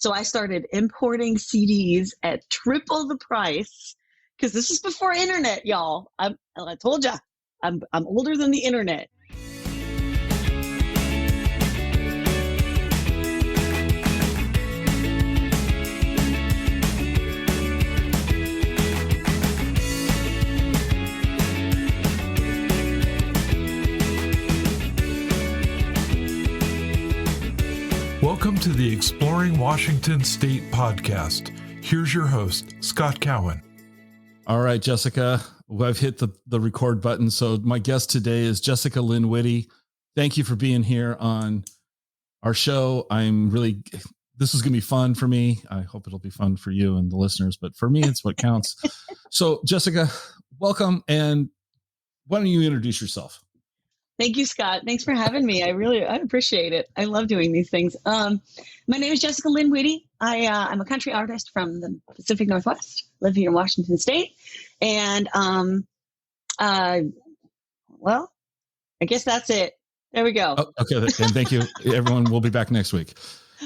So I started importing CDs at triple the price because this is before internet, y'all. I told you, I'm older than the internet. Welcome to the Exploring Washington State podcast. Here's your host, Scott Cowan. All right, Jessica, I've hit the record button. So my guest today is Jessica Lynne Witty. Thank you for being here on our show. This is going to be fun for me. I hope it'll be fun for you and the listeners, but for me, it's what counts. So Jessica, welcome. And why don't you introduce yourself? Thank you, Scott. Thanks for having me. I appreciate it. I love doing these things. My name is Jessica Lynne Witty. I'm a country artist from the Pacific Northwest, live here in Washington State. And, I guess that's it. There we go. Oh, okay. And thank you. Everyone will be back next week.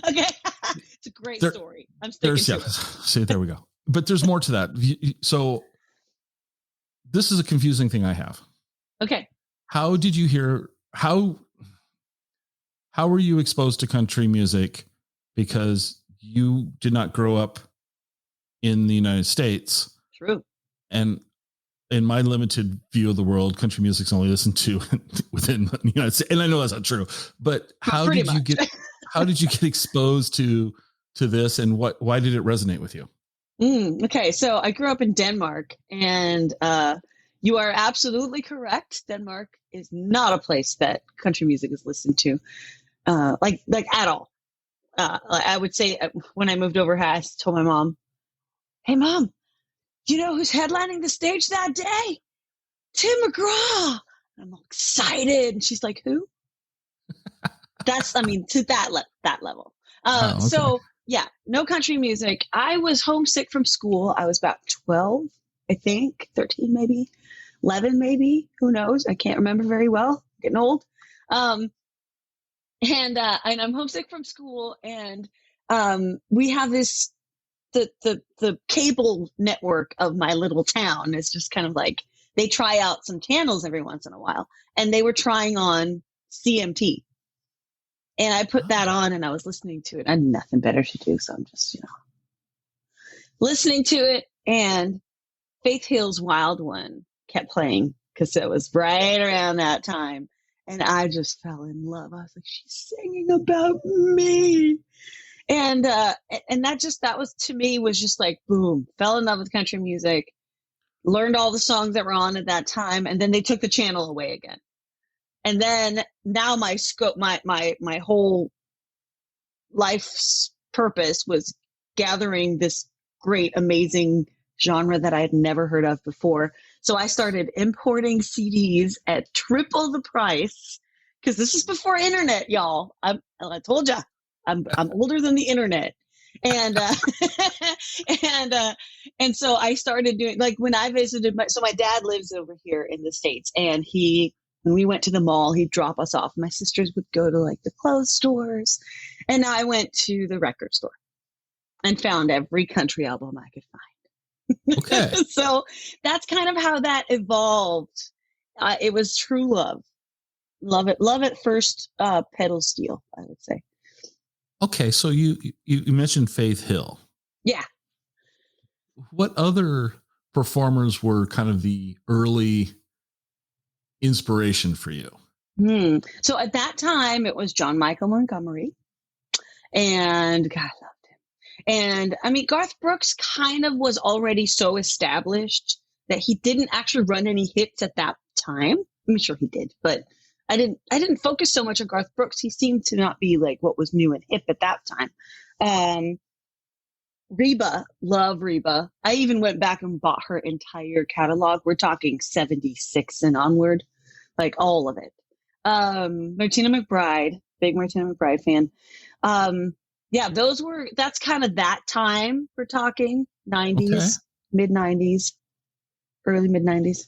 Okay. It's a great story. I'm sticking to it. See, there we go. But there's more to that. So this is a confusing thing I have. Okay. How did you hear, how were you exposed to country music? Because you did not grow up in the United States. True. And in my limited view of the world, country music's only listened to within the United States. And I know that's not true, but how did you get exposed to this, and why did it resonate with you? Okay. So I grew up in Denmark, and, you are absolutely correct. Denmark is not a place that country music is listened to, like at all. I would say when I moved over here, I told my mom, "Hey, Mom, do you know who's headlining the stage that day? Tim McGraw." And I'm all excited, and she's like, "Who?" To that level. Okay. So yeah, no country music. I was homesick from school. I was about 12, I think, 13 maybe. 11 maybe, who knows? I can't remember very well. Getting old. And I'm homesick from school, and we have this the cable network of my little town is just kind of like they try out some channels every once in a while, and they were trying on CMT, and I put that on, and I was listening to it. I had nothing better to do, so I'm just listening to it, and Faith Hill's Wild One kept playing because it was right around that time, and I just fell in love. I was like, she's singing about me, and that was to me was just like boom, fell in love with country music, learned all the songs that were on at that time, and then they took the channel away again, and then now my scope, my whole life's purpose was gathering this great, amazing genre that I had never heard of before. So I started importing CDs at triple the price because this is before internet, y'all. I told you, I'm older than the internet, and and so I started doing, like, when I visited. My dad lives over here in the States, and when we went to the mall, he'd drop us off. My sisters would go to like the clothes stores, and I went to the record store and found every country album I could find. Okay. So that's kind of how that evolved. It was true love. Love at first pedal steel, I would say. Okay. So you mentioned Faith Hill. Yeah. What other performers were kind of the early inspiration for you? So at that time, it was John Michael Montgomery, and God, I loved him. And I mean, Garth Brooks kind of was already so established that he didn't actually run any hits at that time. I'm sure he did, but I didn't focus so much on Garth Brooks. He seemed to not be like what was new and hip at that time. Reba, love Reba. I even went back and bought her entire catalog. We're talking 76 and onward, like all of it. Martina McBride, big Martina McBride fan. Yeah, that's kind of that time we're talking, 90s, mid 90s, early mid 90s.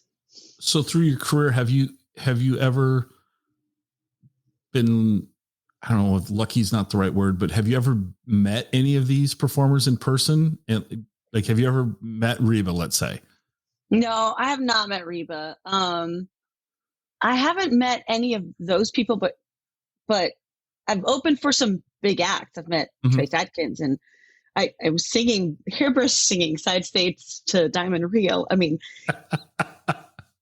So through your career, have you ever I don't know if lucky's not the right word, but have you ever met any of these performers in person? And like, have you ever met Reba, let's say? No, I have not met Reba. I haven't met any of those people, but I've opened for some big acts. I've met Trace Adkins, and I was singing, hairbrush singing side states to Diamond Rio. I mean,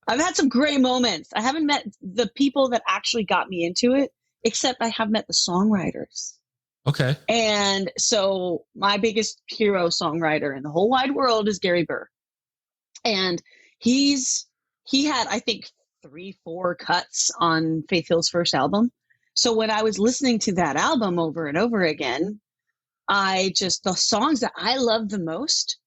I've had some great moments. I haven't met the people that actually got me into it, except I have met the songwriters. Okay. And so my biggest hero songwriter in the whole wide world is Gary Burr. And he had, I think, 3-4 cuts on Faith Hill's first album. So when I was listening to that album over and over again, the songs that I loved the most,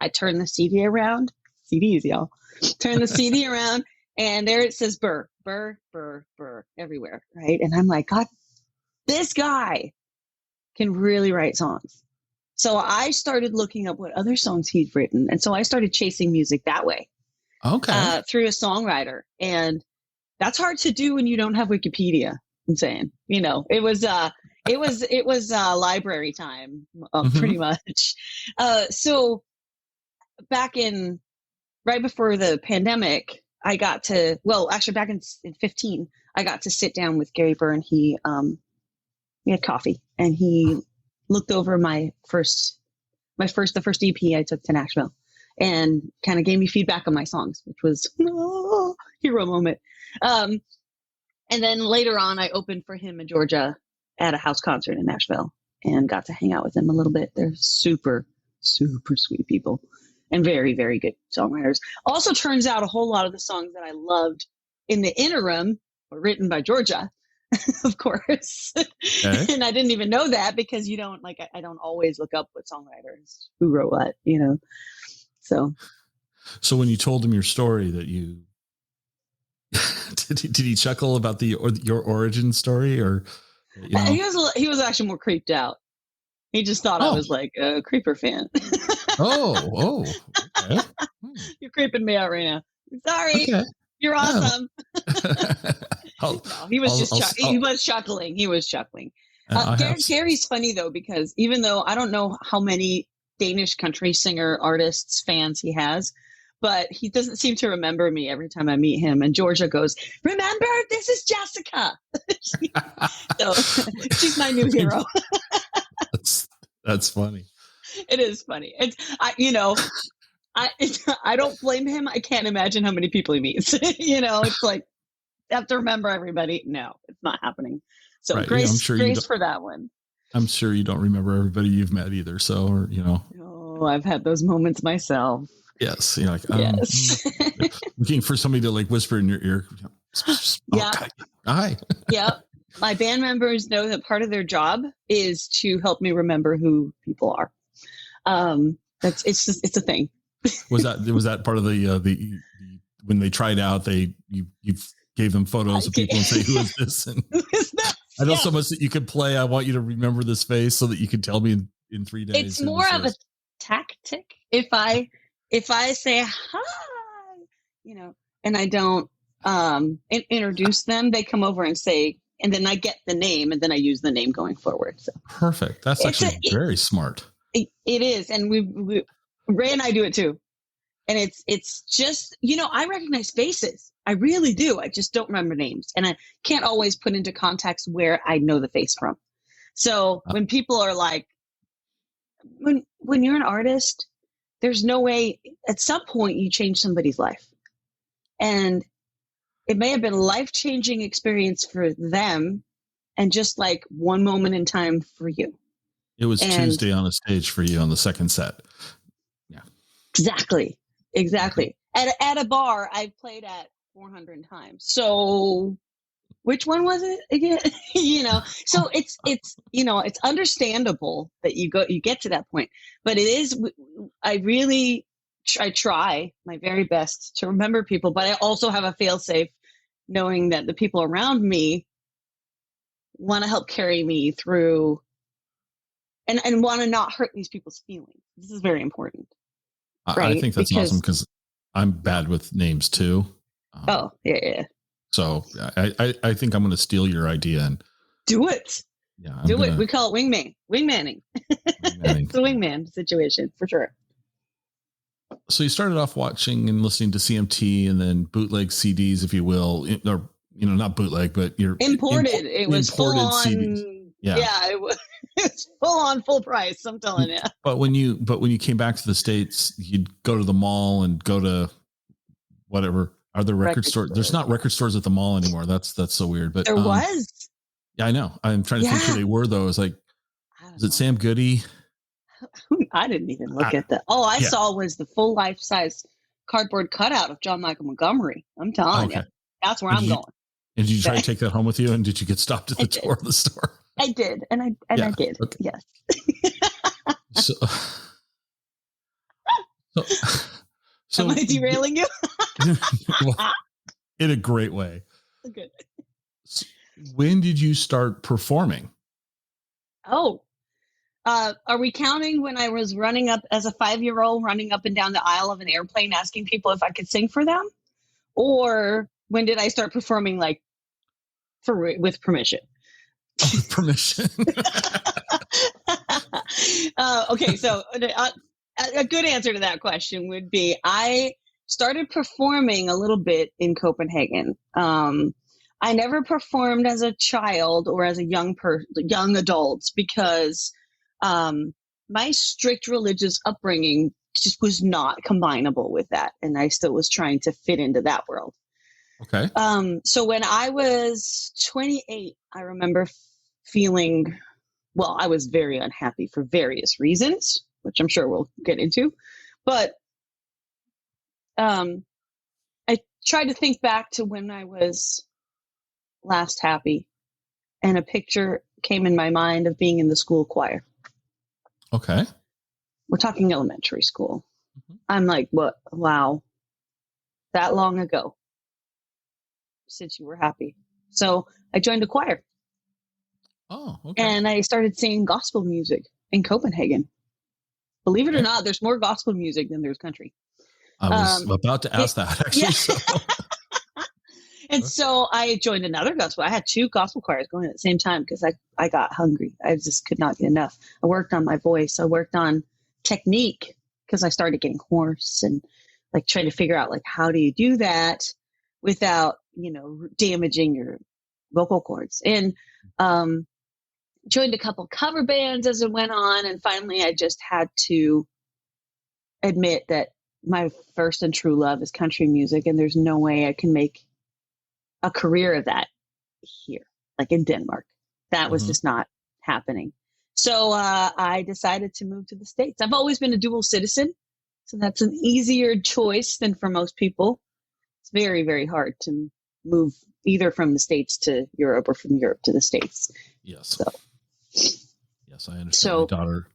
I turned the CD around. CDs, y'all. Turn the CD around, and there it says Burr, Burr, Burr, Burr everywhere, right? And I'm like, God, this guy can really write songs. So I started looking up what other songs he'd written. And so I started chasing music that way. Okay. Through a songwriter. And that's hard to do when you don't have Wikipedia. I'm saying, it was library time, pretty much. So back right before the pandemic, I got to, back in 15, I got to sit down with Gary Burr, and we had coffee, and he looked over the first EP I took to Nashville, and kind of gave me feedback on my songs, which was hero moment. And then later on, I opened for him in Georgia at a house concert in Nashville, and got to hang out with them a little bit. They're super, super sweet people and very, very good songwriters. Also, turns out a whole lot of the songs that I loved in the interim were written by Georgia, of course. Okay. And I didn't even know that, because I don't always look up what songwriters who wrote what, So when you told him your story, that you did he chuckle about your origin story, or he was actually more creeped out. He just thought I was like a Creeper fan. Oh, okay. You're creeping me out right now. Sorry, okay. You're awesome. He was chuckling. He was chuckling. Gary's funny though, because even though I don't know how many Danish country singer artists fans he has, but he doesn't seem to remember me every time I meet him. And Georgia goes, "Remember, this is Jessica." So she's my new hero. That's funny. It is funny. I don't blame him. I can't imagine how many people he meets. It's like, I have to remember everybody. No, it's not happening. So right. Grace for that one. I'm sure you don't remember everybody you've met either. So, Oh, I've had those moments myself. Yes. Yes. Looking for somebody to like whisper in your ear. Yeah. Okay. Hi. Yeah. My band members know that part of their job is to help me remember who people are. It's a thing. Was that part of the when they tried out, you gave them photos of people and say, "Who is this?" And who is that? I know so much that you could play. I want you to remember this face so that you can tell me in 3 days. It's more of a tactic. If I say hi, and I don't introduce them, they come over and say, and then I get the name, and then I use the name going forward. So perfect. That's actually very smart. It is, and we Ray and I do it too. And it's just, I recognize faces. I really do. I just don't remember names. And I can't always put into context where I know the face from. So when people are like, when you're an artist, there's no way at some point you change somebody's life. And it may have been a life-changing experience for them, and just like one moment in time for you. It was Tuesday on a stage for you on the second set. Yeah. Exactly. At a bar I've played at 400 times. So which one was it again? So it's understandable that you get to that point, but it is, I try my very best to remember people, but I also have a fail-safe, knowing that the people around me want to help carry me through and want to not hurt these people's feelings. This is very important. Right? I think that's awesome, because I'm bad with names too. Yeah. So I think I'm going to steal your idea and do it. Yeah. Do it. We call it wingmanning. It's a wingman situation for sure. So you started off watching and listening to CMT and then bootleg CDs, if you will, or, not bootleg, but you're imported. It was full on CDs. Yeah. It was full on full price. I'm telling you. But when you came back to the States, you'd go to the mall and go to whatever. Are there record stores? There's not record stores at the mall anymore. That's so weird. But there was. Yeah, I know. I'm trying to think who they were though. It's like, was it Sam Goody? I didn't even look at that. All I saw was the full life size cardboard cutout of John Michael Montgomery. I'm telling you, that's where I'm going. And did you try to take that home with you? And did you get stopped at the door of the store? I did, and I did. Okay. Yes. So am I derailing you? Well, in a great way. Good. When did you start performing? Oh, are we counting when I was running up as a 5-year-old, running up and down the aisle of an airplane, asking people if I could sing for them? Or when did I start performing with permission? With permission. Okay. So a good answer to that question would be I started performing a little bit in Copenhagen. I never performed as a child or as a young adult because my strict religious upbringing just was not combinable with that. And I still was trying to fit into that world. Okay. So when I was 28, I remember feeling, I was very unhappy for various reasons, which I'm sure we'll get into. But I tried to think back to when I was last happy, and a picture came in my mind of being in the school choir. Okay. We're talking elementary school. Mm-hmm. I'm like, what? Wow. That long ago since you were happy. So I joined a choir. Oh, okay. And I started singing gospel music in Copenhagen. Believe it or not, there's more gospel music than there's country. I was about to ask that, actually. Yeah. So. And so I joined another gospel. I had 2 gospel choirs going at the same time because I got hungry. I just could not get enough. I worked on my voice. I worked on technique because I started getting hoarse and trying to figure out how do you do that without, damaging your vocal cords. And joined a couple cover bands as it went on. And finally, I just had to admit that my first and true love is country music. And there's no way I can make a career of that here, in Denmark. That was just not happening. So I decided to move to the States. I've always been a dual citizen, so that's an easier choice than for most people. It's very, very hard to move either from the States to Europe or from Europe to the States. Yes. So. Yes, I understand. So,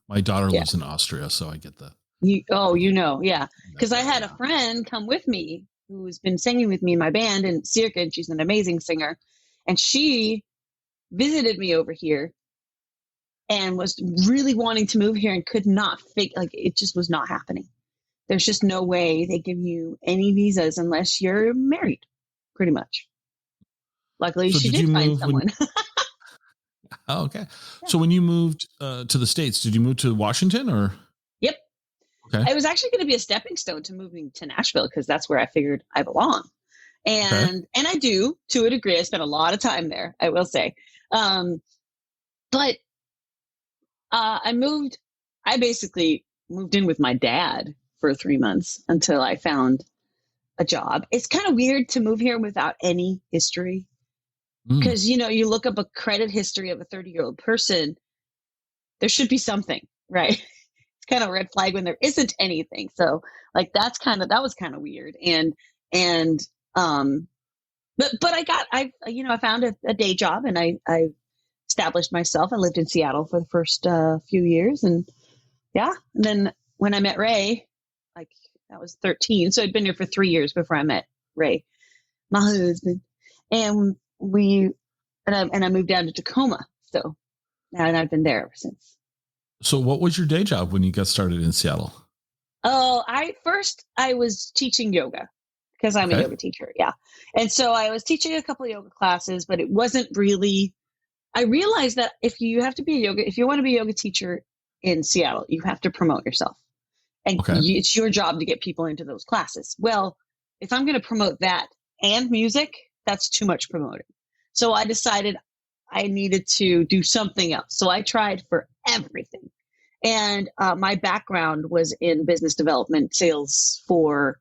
my daughter lives in Austria, so I get that. Yeah. Because I had a friend come with me who's been singing with me in my band in Circa, and she's an amazing singer. And she visited me over here and was really wanting to move here and could not it just was not happening. There's just no way they give you any visas unless you're married, pretty much. Luckily, she did find someone. Oh, okay. Yeah. So when you moved to the States, did you move to Washington or? Yep. Okay. It was actually going to be a stepping stone to moving to Nashville because that's where I figured I belong. And I do, to a degree. I spent a lot of time there, I will say. But I basically moved in with my dad for 3 months until I found a job. It's kind of weird to move here without any history. Because, you look up a credit history of a 30-year-old person, there should be something, right? It's kind of a red flag when there isn't anything. So that was kind of weird. But I found a day job and I established myself. I lived in Seattle for the first few years. And then when I met Ray, I was 13. So I'd been here for 3 years before I met Ray, my husband. And I moved down to Tacoma. So now I've been there ever since. So what was your day job when you got started in Seattle? Oh, I was teaching yoga because I'm a yoga teacher. Yeah. And so I was teaching a couple of yoga classes, but it wasn't really I realized that if you want to be a yoga teacher in Seattle, you have to promote yourself. And it's your job to get people into those classes. Well, if I'm going to promote that and music, that's too much promoting. So I decided I needed to do something else. So I tried for everything. And my background was in business development, sales for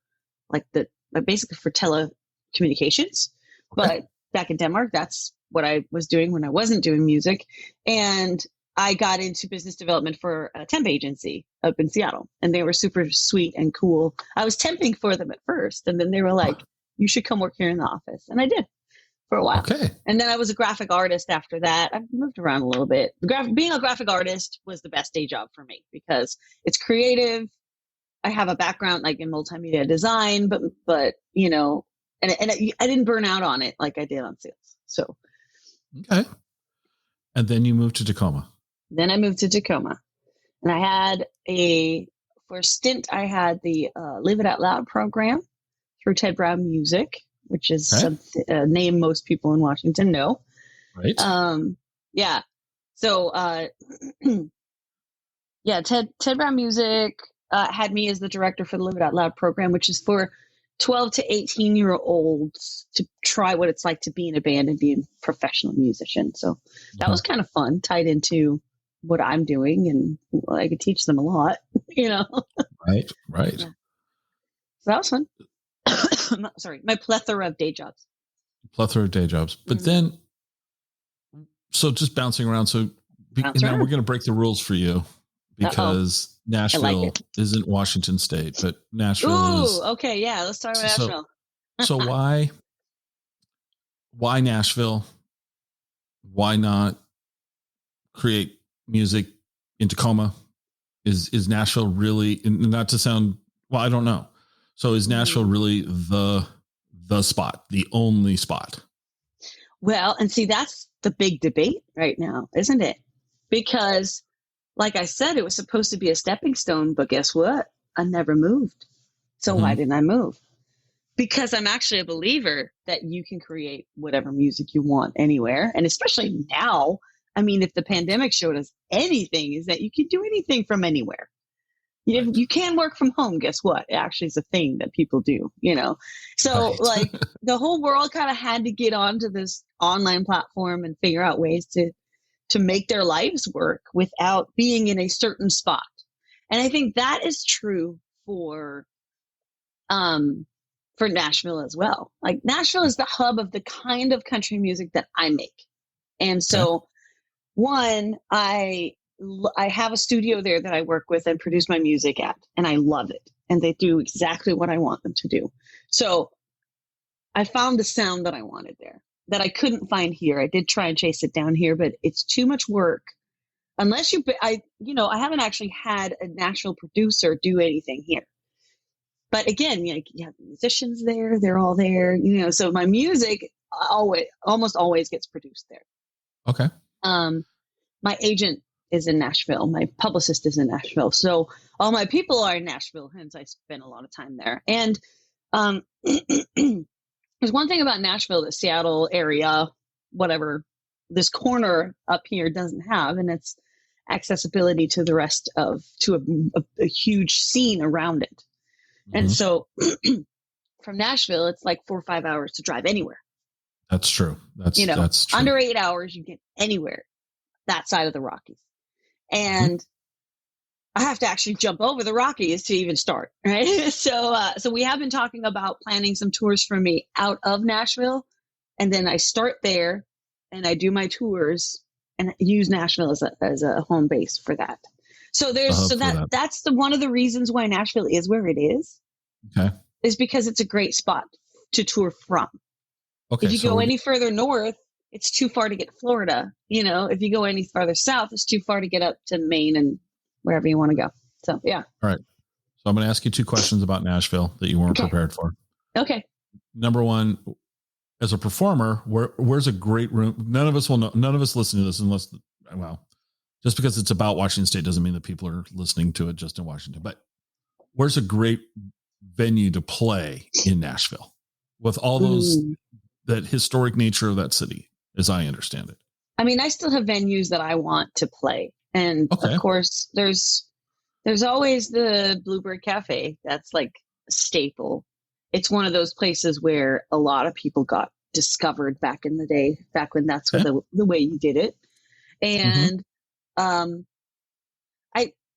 basically for telecommunications. But back in Denmark, that's what I was doing when I wasn't doing music. And I got into business development for a temp agency up in Seattle, and they were super sweet and cool. I was temping for them at first, and then they were like, you should come work here in the office. And I did for a while. Okay. And then I was a graphic artist after that. I've moved around a little bit. Being a graphic artist was the best day job for me because it's creative. I have a background like in multimedia design, but you know, and I didn't burn out on it like I did on sales. So. Okay. And then you moved to Tacoma. Then I moved to Tacoma, and I had for a stint, I had the Live It Out Loud program through Ted Brown Music, which is a name most people in Washington know. Right. Yeah. So, Ted Brown Music had me as the director for the Live It Out Loud program, which is for 12 to 18-year-olds to try what it's like to be in a band and be a professional musician. So that was kind of fun, tied into what I'm doing, and I could teach them a lot, you know? Right. Yeah. So that was fun. Sorry, my plethora of day jobs. But then, so just bouncing around. So now we're going to break the rules for you because Nashville isn't Washington State, but Nashville is. Okay. Yeah. Let's talk about Nashville. So why Nashville? Why not create music in Tacoma? Is Nashville really, not to sound, well, I don't know. So is Nashville really the spot, the only spot? Well, and see, that's the big debate right now, isn't it? Because like I said, it was supposed to be a stepping stone, but guess what? I never moved. So why didn't I move? Because I'm actually a believer that you can create whatever music you want anywhere. And especially now, I mean, if the pandemic showed us anything, is that you can do anything from anywhere. You can work from home. Guess what? It actually is a thing that people do, you know? So like the whole world kind of had to get onto this online platform and figure out ways to make their lives work without being in a certain spot. And I think that is true for Nashville as well. Like Nashville is the hub of the kind of country music that I make. And so one, I have a studio there that I work with and produce my music at, and I love it. And they do exactly what I want them to do. So I found the sound that I wanted there that I couldn't find here. I did try and chase it down here, but it's too much work. Unless I haven't actually had a Nashville producer do anything here. But again, you have musicians there, they're all there, you know, so my music almost always gets produced there. Okay. My agent is in Nashville. My publicist is in Nashville. So all my people are in Nashville, hence I spend a lot of time there. And there's one thing about Nashville that Seattle area, whatever, this corner up here doesn't have, and it's accessibility to the rest to a huge scene around it. And so from Nashville, it's like 4 or 5 hours to drive anywhere. That's true. That's true. Under 8 hours, you get anywhere that side of the Rockies. And I have to actually jump over the Rockies to even start, right? So we have been talking about planning some tours for me out of Nashville. And then I start there and I do my tours and use Nashville as a home base for that. So that's one of the reasons why Nashville is where it is. Okay. Is because it's a great spot to tour from. Okay. If you go any further north, it's too far to get to Florida. You know, if you go any farther south, it's too far to get up to Maine and wherever you want to go. So, yeah. All right. So I'm going to ask you 2 questions about Nashville that you weren't prepared for. Okay. Number one, as a performer, where's a great room? None of us will know. None of us listen to this unless, just because it's about Washington State doesn't mean that people are listening to it just in Washington. But where's a great venue to play in Nashville with all those that historic nature of that city, as I understand it? I mean, I still have venues that I want to play. And Okay. of course there's always the Bluebird Cafe. That's like a staple. It's one of those places where a lot of people got discovered back in the day, back when that's Okay. the way you did it. And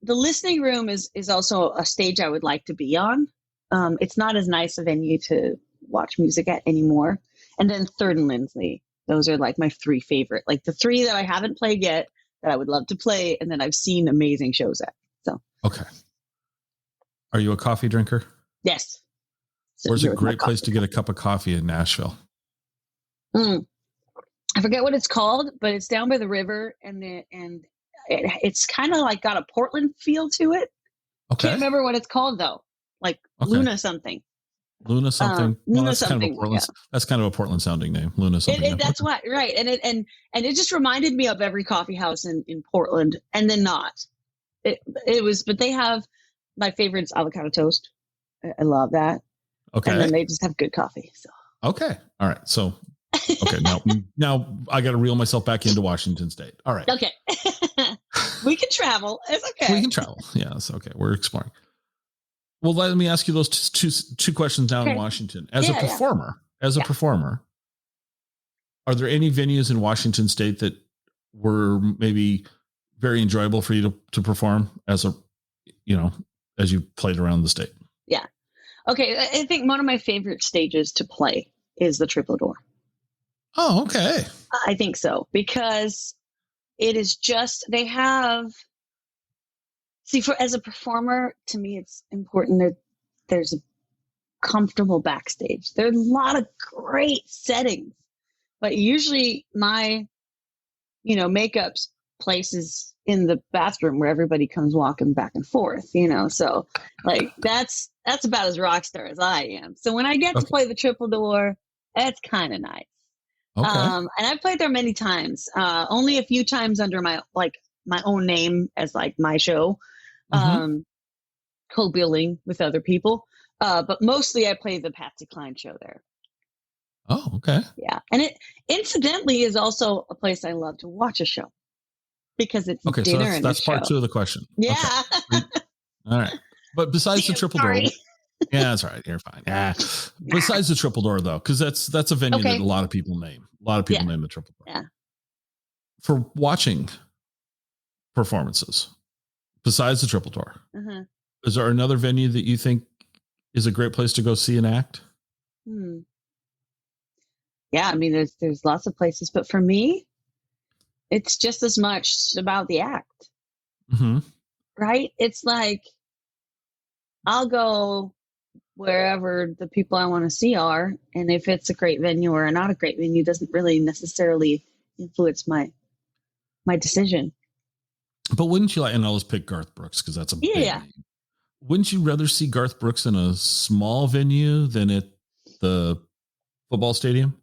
the listening room is also a stage I would like to be on. It's not as nice a venue to watch music at anymore. And then Third and Lindsley. Those are like my three favorite, like the three that I haven't played yet that I would love to play, and then I've seen amazing shows at. So okay. Are you a coffee drinker? yes. Where's a great place to get a cup of coffee in Nashville? I forget what it's called, but it's down by the river, and it's kind of like got a Portland feel to it. Okay. Can't remember what it's called though. Like Luna something. Luna something. Luna that's something. Kind of a Portland. Yeah. That's kind of a Portland sounding name. Luna something. That's why, right? And it just reminded me of every coffee house in Portland, and then not. It was, but they have my favorite's avocado toast. I love that. Okay. And then they just have good coffee. So. Okay. All right. So. Okay. Now I got to reel myself back into Washington State. All right. Okay. We can travel. It's okay. We can travel. Yeah. It's okay. We're exploring. Well, let me ask you those two questions now in Washington. As a performer, are there any venues in Washington State that were maybe very enjoyable for you to perform as you played around the state? Yeah. Okay. I think one of my favorite stages to play is the Triple Door. Oh, okay. I think so, because it is just, they have, as a performer, to me, it's important that there's a comfortable backstage. There are a lot of great settings, but usually my, makeup's places in the bathroom where everybody comes walking back and forth, so like that's about as rock star as I am. So when I get to play the Triple Door, that's kind of nice. Okay. And I've played there many times, only a few times under my own name as like my show, co-billing with other people. But mostly I play the Patsy Cline show there. Oh, okay. Yeah. And it incidentally is also a place I love to watch a show because it's dinner and that's part two of the question. Yeah. Okay. All right. But besides the Triple Door, yeah, that's right. You're fine. Yeah. Besides the Triple Door, though, because that's a venue that a lot of people name. A lot of people name the Triple Door. Yeah. For watching performances, besides the Triple Door, is there another venue that you think is a great place to go see an act? Yeah, I mean, there's lots of places, but for me, it's just as much about the act. Right? It's like I'll go wherever the people I want to see are, and if it's a great venue or not a great venue doesn't really necessarily influence my decision. But wouldn't you like, and I'll just pick Garth Brooks because that's a big name. Wouldn't you rather see Garth Brooks in a small venue than at the football stadium?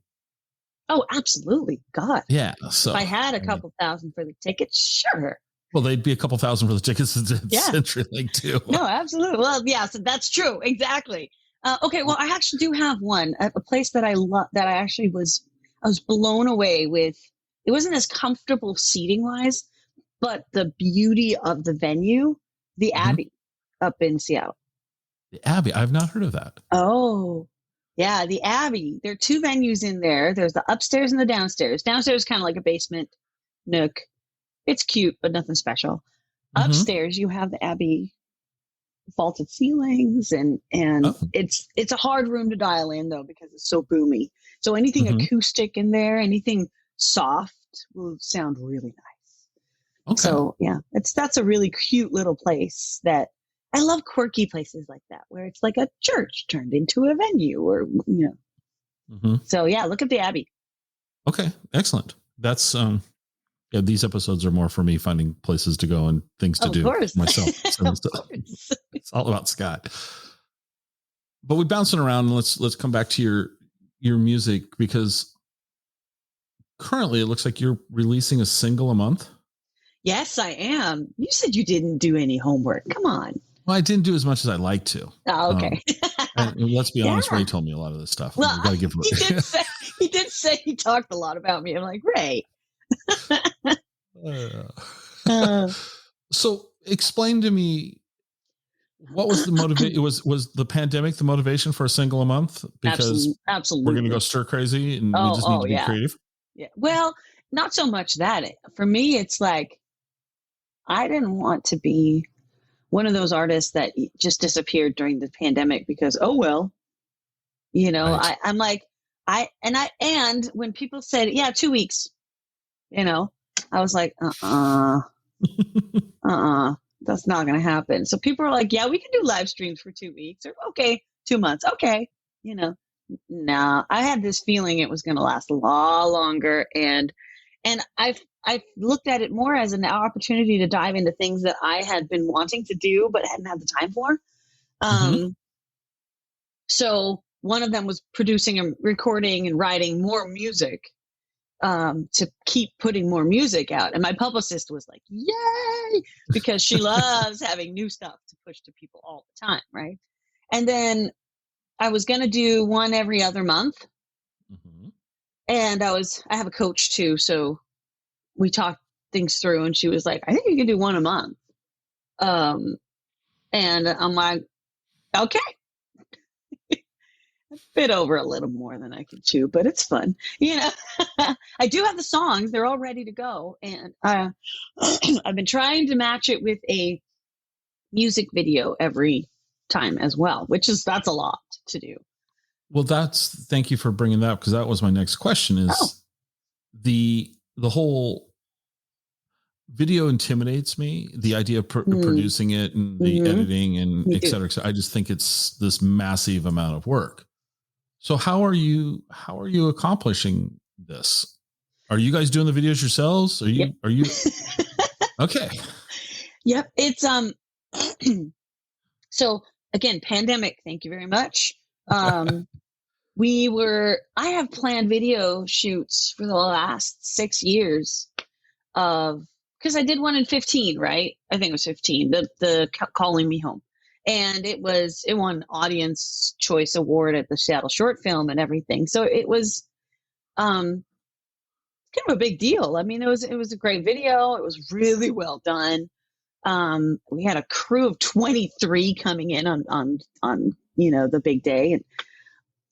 Oh, absolutely. God. Yeah. So if I had a couple thousand for the tickets, sure. Well, they'd be a couple thousand for the tickets at CenturyLink too. No, absolutely. Well, yeah, so that's true. Exactly. Okay. Well, I actually do have one, a place that I love that I was blown away with. It wasn't as comfortable seating wise, but the beauty of the venue, the Abbey up in Seattle. The Abbey. I've not heard of that. Oh, yeah. The Abbey. There are two venues in there. There's the upstairs and the downstairs. Downstairs is kind of like a basement nook. It's cute, but nothing special. Upstairs, you have the Abbey vaulted ceilings, and it's a hard room to dial in though because it's so boomy. So anything acoustic in there, anything soft will sound really nice. Okay. So yeah, that's a really cute little place that I love. Quirky places like that where it's like a church turned into a venue, or So yeah, look at the Abbey. Okay, excellent. That's these episodes are more for me finding places to go and things to do myself. So it's all about Scott. But we're bouncing around, and let's come back to your music, because currently it looks like you're releasing a single a month. Yes, I am. You said you didn't do any homework. Come on. Well, I didn't do as much as I'd like to. Oh, okay. And let's be honest, Ray told me a lot of this stuff. Well, he did say he talked a lot about me. I'm like, Ray, So explain to me, what was the motivation? Was the pandemic the motivation for a single a month? Because absolutely, we're going to go stir crazy and we just need to be creative. Yeah. Well, not so much that. For me, it's like, I didn't want to be one of those artists that just disappeared during the pandemic because, oh, well, right. I'm like, and when people said, yeah, 2 weeks, I was like, that's not going to happen. So people are like, yeah, we can do live streams for 2 weeks, or okay, 2 months. Okay. Nah, I had this feeling it was going to last a lot longer. And I've looked at it more as an opportunity to dive into things that I had been wanting to do, but hadn't had the time for. So one of them was producing and recording and writing more music, to keep putting more music out. And my publicist was like, yay, because she loves having new stuff to push to people all the time. Right. And then I was going to do one every other month. And I have a coach too. So we talked things through, and she was like, I think you can do one a month. And I'm like, okay. I bit over a little more than I could chew, but it's fun. I do have the songs. They're all ready to go. And I've been trying to match it with a music video every time as well, that's a lot to do. Well, thank you for bringing that up, because that was my next question is the whole video intimidates me. The idea of producing it and the editing and et cetera, et cetera. I just think it's this massive amount of work. So how are you accomplishing this? Are you guys doing the videos yourselves? Are you okay? Yep. It's, so again, pandemic, thank you very much. I have planned video shoots for the last 6 years because I did one in 15, right? I think it was 15, the Calling Me Home. And it won Audience Choice Award at the Seattle Short Film and everything. So it was kind of a big deal. I mean, it was a great video. It was really well done. We had a crew of 23 coming in on the big day. And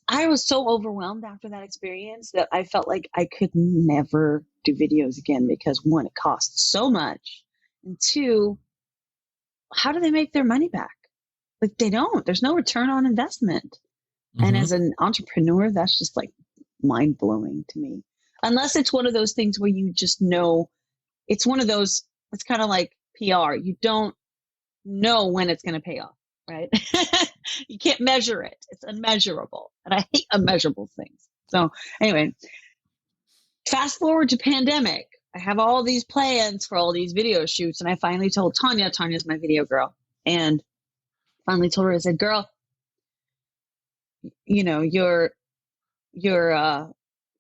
I was so overwhelmed after that experience that I felt like I could never do videos again, because one, it costs so much. And two, how do they make their money back? Like, they don't. There's no return on investment. And as an entrepreneur, that's just like mind blowing to me. Unless it's one of those things where you just know, it's one of those, it's kind of like PR. You don't know when it's going to pay off, right? You can't measure it. It's unmeasurable. And I hate unmeasurable things. So anyway, fast forward to pandemic. I have all these plans for all these video shoots. And I finally told Tanya's my video girl. And finally told her, I said, girl, your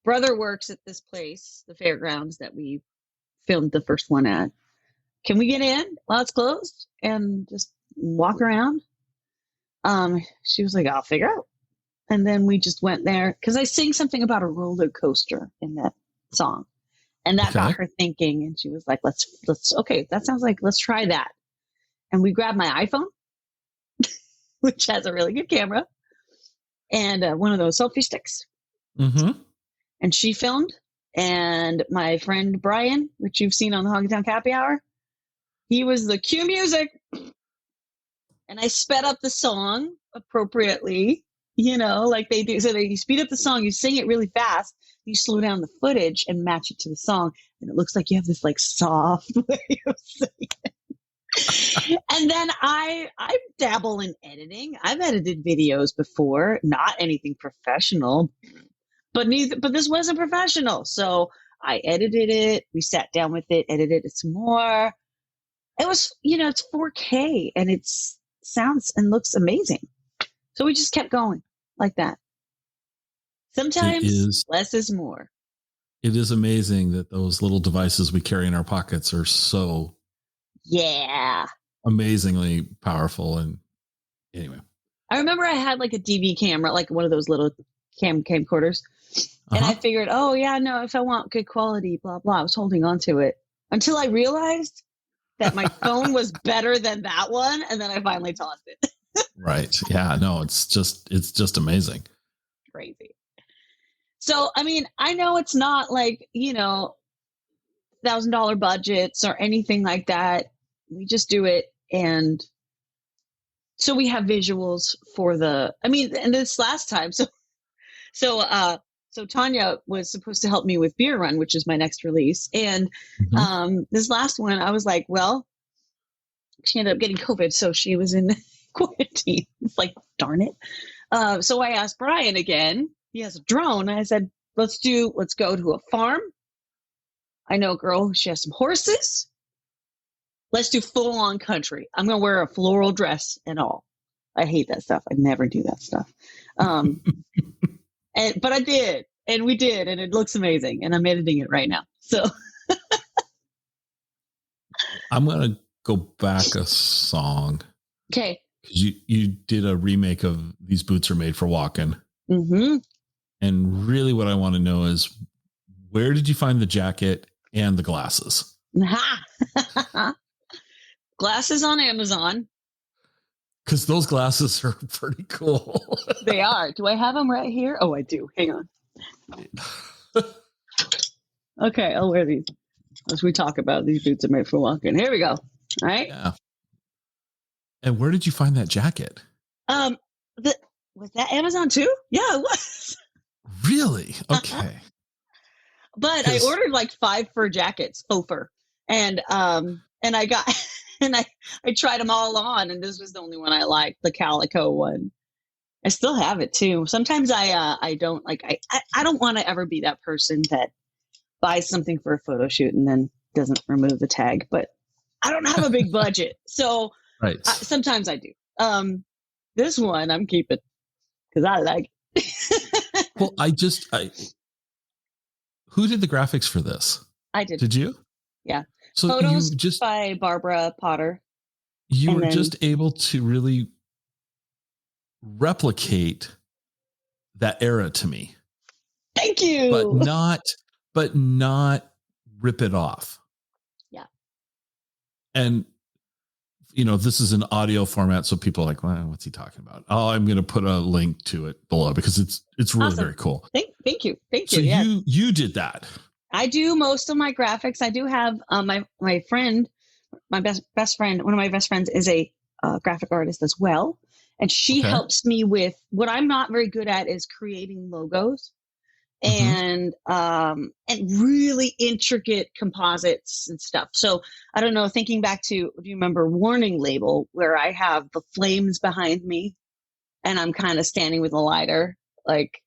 brother works at this place, the fairgrounds that we filmed the first one at. Can we get in while it's closed and just walk around? She was like, I'll figure out. And then we just went there, because I sing something about a roller coaster in that song. And that got her thinking. And she was like, let's, okay, that sounds like, let's try that. And we grabbed my iPhone, which has a really good camera, and one of those selfie sticks. And she filmed. And my friend Brian, which you've seen on the Honky Tonk Happy Hour, he was the cue music. And I sped up the song appropriately, like they do. So you speed up the song, you sing it really fast, you slow down the footage and match it to the song. And it looks like you have this like soft way of singing. And then I dabble in editing. I've edited videos before, not anything professional, but this wasn't professional. So I edited it. We sat down with it, edited it some more. It was, it's 4K and it sounds and looks amazing. So we just kept going like that. Sometimes less is more. It is amazing that those little devices we carry in our pockets are so amazingly powerful. And anyway, I remember I had like a DV camera, like one of those little camcorders. And I figured, oh yeah, no, if I want good quality, blah, blah, I was holding on to it until I realized that my phone was better than that one. And then I finally tossed it. Right. Yeah, no, it's just amazing. Crazy. So, I mean, I know it's not like, $1,000 budgets or anything like that. We just do it. And so we have visuals for and this last time. So Tanya was supposed to help me with Beer Run, which is my next release. And this last one, I was like, well, she ended up getting COVID. So she was in quarantine. It's like, darn it. So I asked Brian again. He has a drone. I said, let's go to a farm. I know a girl, she has some horses. Let's do full on country. I'm going to wear a floral dress and all. I hate that stuff. I never do that stuff. But I did, and we did, and it looks amazing, and I'm editing it right now. So I'm going to go back a song. Okay. You did a remake of These Boots Are Made for Walking. Mm-hmm. And really what I want to know is, where did you find the jacket and the glasses? Glasses on Amazon. Because those glasses are pretty cool. They are. Do I have them right here? Oh, I do. Hang on. Okay, I'll wear these as we talk about These Boots Are Made for Walking. Here we go. All right. Yeah. And where did you find that jacket? Was that Amazon too? Yeah, it was. Really? Okay. But I ordered like 5 fur jackets, faux fur, and I got and I tried them all on, and this was the only one I liked, the calico one. I still have it too. Sometimes I don't like I don't want to ever be that person that buys something for a photo shoot and then doesn't remove the tag. But I don't have a big budget, so right. Sometimes I do. This one I'm keeping because I like it. Well, who did the graphics for this? I did. Did you? Yeah. So Photos by Barbara Potter. You were just able to really replicate that era to me. Thank you. But not rip it off. Yeah. And this is an audio format, so people are like, well, what's he talking about? Oh, I'm going to put a link to it below because it's really awesome. Very cool. Thank you. So yeah. you did that. I do most of my graphics. I do have my friend, my best friend, one of my best friends is a graphic artist as well. And she helps me with what I'm not very good at is creating logos and really intricate composites and stuff. So I don't know, thinking back to, if you remember Warning Label, where I have the flames behind me and I'm kind of standing with a lighter, like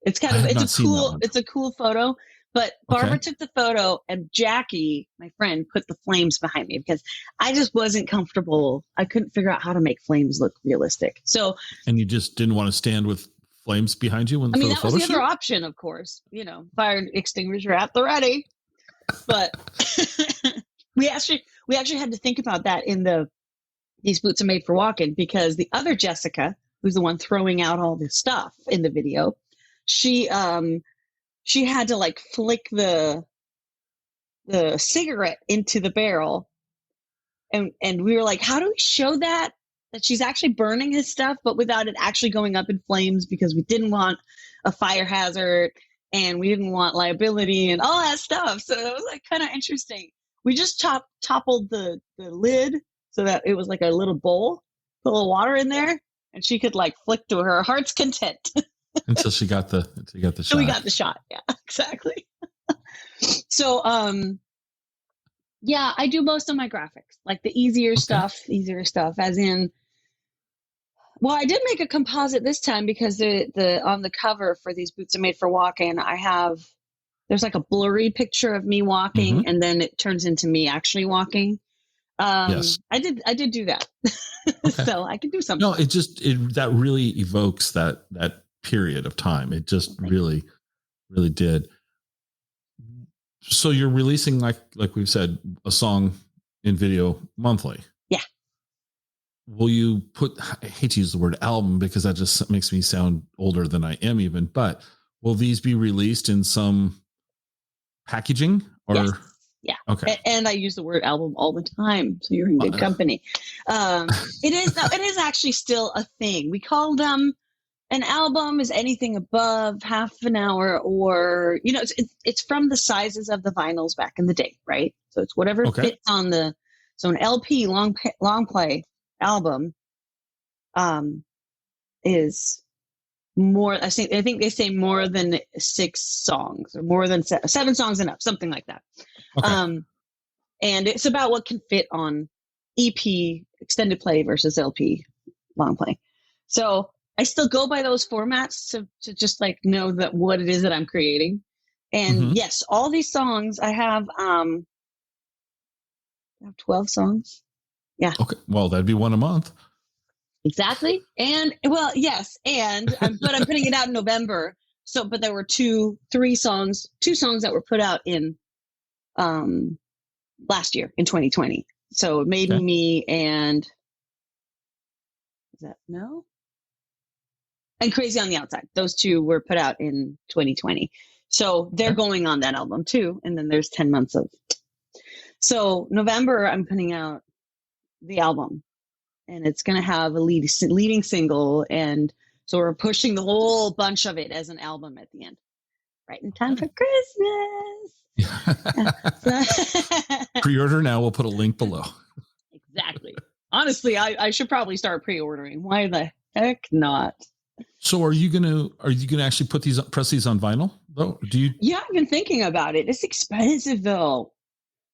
it's a cool photo. But Barbara took the photo and Jackie, my friend, put the flames behind me because I just wasn't comfortable. I couldn't figure out how to make flames look realistic. So, and you just didn't want to stand with flames behind you that was the other option, of course. Fire extinguisher at the ready. But we actually had to think about that in These Boots Are Made for Walking, because the other Jessica, who's the one throwing out all this stuff in the video, she had to like flick the cigarette into the barrel. And we were like, how do we show that she's actually burning his stuff, but without it actually going up in flames, because we didn't want a fire hazard and we didn't want liability and all that stuff. So it was like kind of interesting. We just toppled the lid so that it was like a little bowl, put a little water in there, and she could like flick to her heart's content. Until she got the shot. So we got the shot. Yeah, exactly. So, yeah, I do most of my graphics, like the easier stuff, as in, well, I did make a composite this time because the on the cover for These Boots Are Made for Walking, there's like a blurry picture of me walking and then it turns into me actually walking. Yes. I did do that. Okay. So I can do something. No, that really evokes that period of time. It just really, really did. So you're releasing, like we've said, a song in video monthly. Yeah. Will you I hate to use the word album because that just makes me sound older than I am even, but will these be released in some packaging or? Yes. Yeah. Okay. And I use the word album all the time, so you're in good company. It is actually still a thing. We call them, an album is anything above half an hour, or it's from the sizes of the vinyls back in the day, right? So it's whatever fits on the. So an LP long play album is more. I think they say more than 6 songs, or more than 7 songs enough, something like that. Okay. And it's about what can fit on EP extended play versus LP long play. So I still go by those formats to just like know that what it is that I'm creating. And yes, all these songs I have 12 songs. Yeah. Okay. Well, that'd be one a month. Exactly. And well, yes. But I'm putting it out in November. So, but there were 2 songs that were put out in, last year in 2020. So Made Me and and Crazy on the Outside. Those 2 were put out in 2020. So they're going on that album too. And then there's 10 months of. So November, I'm putting out the album, and it's going to have a leading single. And so we're pushing the whole bunch of it as an album at the end, right in time for Christmas. Pre-order now. We'll put a link below. Exactly. Honestly, I should probably start pre-ordering. Why the heck not? So are you gonna actually press these on vinyl though? Yeah, I've been thinking about it. It's expensive though.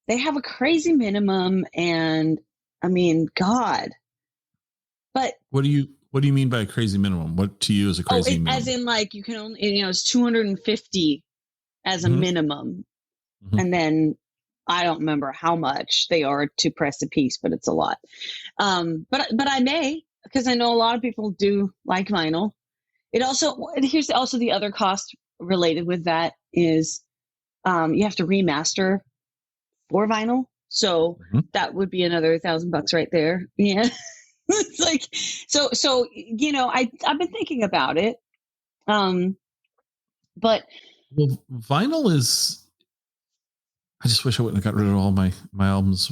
They have a crazy minimum, and I mean, God. But what do you mean by a crazy minimum? What to you is a crazy minimum? As in, like, you can only, it's 250 as a minimum. And then I don't remember how much they are to press a piece, but it's a lot. But I may, because I know a lot of people do like vinyl. Here's also the other cost related with that is you have to remaster for vinyl. So that would be another $1,000 right there. Yeah. It's like, so, I've been thinking about it. But vinyl is, I just wish I wouldn't have got rid of all my albums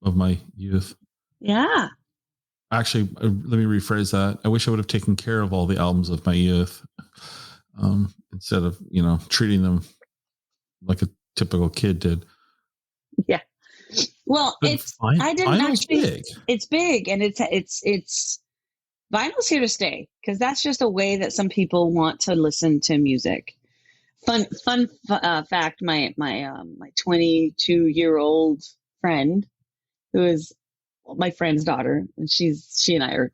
of my youth. Yeah. Actually, let me rephrase that. I wish I would have taken care of all the albums of my youth instead of, treating them like a typical kid did. Yeah. Well, it's big, and it's vinyl's here to stay, because that's just a way that some people want to listen to music. Fun fact: my 22-year-old friend, who is my friend's daughter, and she and I are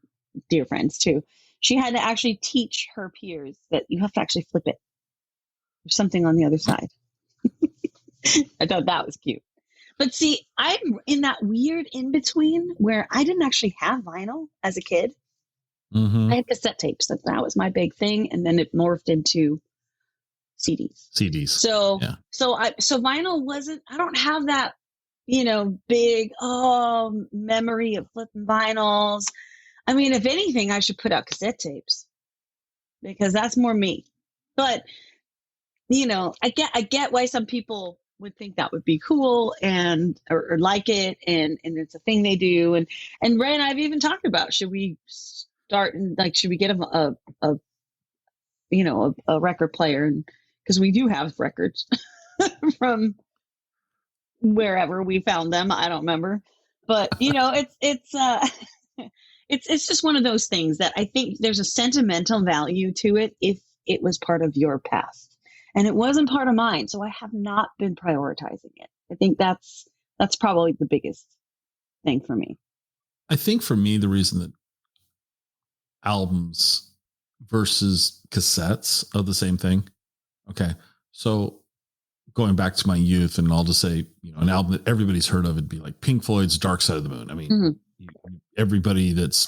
dear friends too. She had to actually teach her peers that you have to actually flip it. There's something on the other side. I thought that was cute. But see, I'm in that weird in between where I didn't actually have vinyl as a kid. I had cassette tapes. That was my big thing, and then it morphed into CDs. So vinyl wasn't. I don't have that, big memory of flipping vinyls. I mean, if anything, I should put out cassette tapes, because that's more me. But I get why some people would think that would be cool or like it, and it's a thing they do. And Ray and I've even talked about, should we start, should we get a record player, because we do have records from wherever we found them. I don't remember, but it's just one of those things that I think there's a sentimental value to it if it was part of your past. And it wasn't part of mine, so I have not been prioritizing it. I think that's probably the biggest thing for me. I think for me, the reason that albums versus cassettes are the same thing. Okay, so going back to my youth, and I'll just say, an album that everybody's heard of would be like Pink Floyd's Dark Side of the Moon. I mean, everybody that's